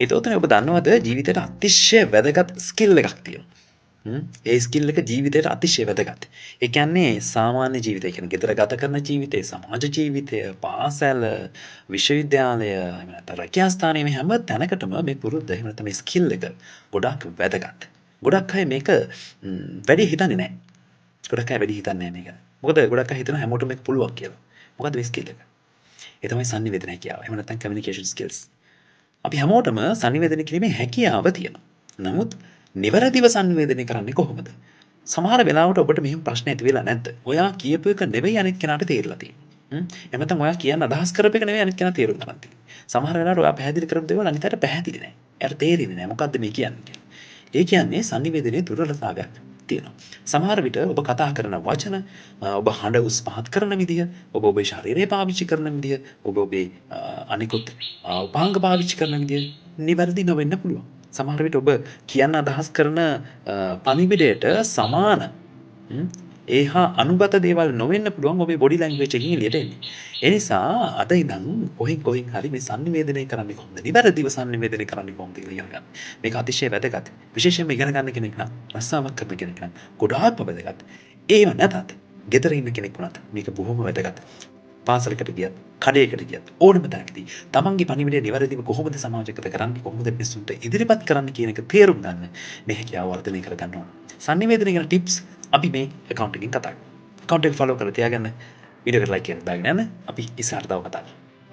ඒතොතනේ ඔබ දන්නවද ජීවිතයට අතිශය වැදගත් ස්කිල් එකක් තියෙනවා. ඒ ස්කිල් එක ජීවිතයට අතිශය වැදගත්. ඒ කියන්නේ සාමාන්‍ය ජීවිතය කියන්නේ ගෙදර ගත කරන ජීවිතය, සමාජ ජීවිතය, පාසල, විශ්වවිද්‍යාලය, එහෙම නැත්නම් රැකියා ස්ථානයේ මේ හැම තැනකටම මේ පුරුද්ද එහෙම නැත්නම් මේ ස්කිල් එක ගොඩාක් වැදගත්. ගොඩක් අය මේක වැඩි හිතන්නේ නැහැ. ගොඩක් අය වැඩි හිතන්නේ නැහැ මේක. මොකද ගොඩක් අය හිතනවා හැමෝටම මේක පුළුවන් කියලා. මොකද්ද මේ ස්කිල් එක? ඒ තමයි sannivedana හැකියාව. එහෙම නැත්නම් communication skills. අපි හැමෝටම sannivedana කිරීමේ හැකියාව තියෙනවා. නමුත් නිවැරදිව sannivedana කරන්නේ කොහොමද? සමහර වෙලාවට ඔබට මෙහෙම ප්‍රශ්න ඇති වෙලා නැද්ද? ඔයා කියපු එක නෙවෙයි අනිත් කෙනාට තේරෙලා තියෙන්නේ. එහෙම නැත්නම් ඔයා කියන්න අදහස් කරපු එක නෙවෙයි අනිත් කෙනා තේරුම් ගන්න තියෙන්නේ. සමහර වෙලාවට ඔයා පැහැදිලි කරපු දේවල් අනිත් අයට පැහැදිලි නැහැ. එයාට තේරෙන්නේ නැහැ මොකද්ද මේ කියන්නේ කියලා. ඒ කියන්නේ sannivedanaයේ දුර්වලතාවයක් තියෙනවා. සමහර විට ඔබ කතා කරන වචන, ඔබ හඬ උස් පහත් කරන විදිය, ඔබ ඔබේ ශරීරය පාවිච්චි කරන විදිය, ඔබ ඔබේ අනිකුත් උපාංග පාවිච්චි කරන විදිය නිවැරදි නොවෙන්න පුළුවන්. සමහර විට ඔබ කියන්න අදහස් කරන පණිවිඩයට සමාන ඒ හා අනුගත දේවල් නොවෙන්න පුළුවන් ඔබේ බොඩි ලැන්ග්වේජ් එකකින් එළියට එන්නේ. ඒ නිසා අද ඉඳන් කොහෙන් හරි මේ sannivedanaya කරන්නේ කොහොමද? නිවැරදිව sannivedanaya කරන්නේ කොහොමද කියලා ඉගෙන ගන්න. මේක අතිශය වැදගත්. විශේෂයෙන්ම ඉගෙන ගන්න කෙනෙක් නම්, රස්සාවක් කරන කෙනෙක් නම් ගොඩාක්ම වැදගත්. ඒව නැතත් ගෙදර ඉන්න කෙනෙක් වුණත් මේක බොහොම වැදගත්. පාසලකට ගියත්, කඩේකට ගියත් ඕනම තැනකදී තමන්ගේ පණිවිඩය නිවැරදිව කොහොමද සමාජගත කරන්නේ, කොහොමද මිනිස්සුන්ට ඉදිරිපත් කරන්නේ කියන එක තේරුම් ගන්න මේ හැකියාව වර්ධනය කර ගන්න ඕන. sannivedana ගැන ටිප්ස් අපි මේ account එකකින් කතා කරමු. account එක follow කරලා තියාගන්න. වීඩියෝ එකට like කරන්න දාගෙන යන්න. අපි ඉස්සරහට තව කතා කරමු.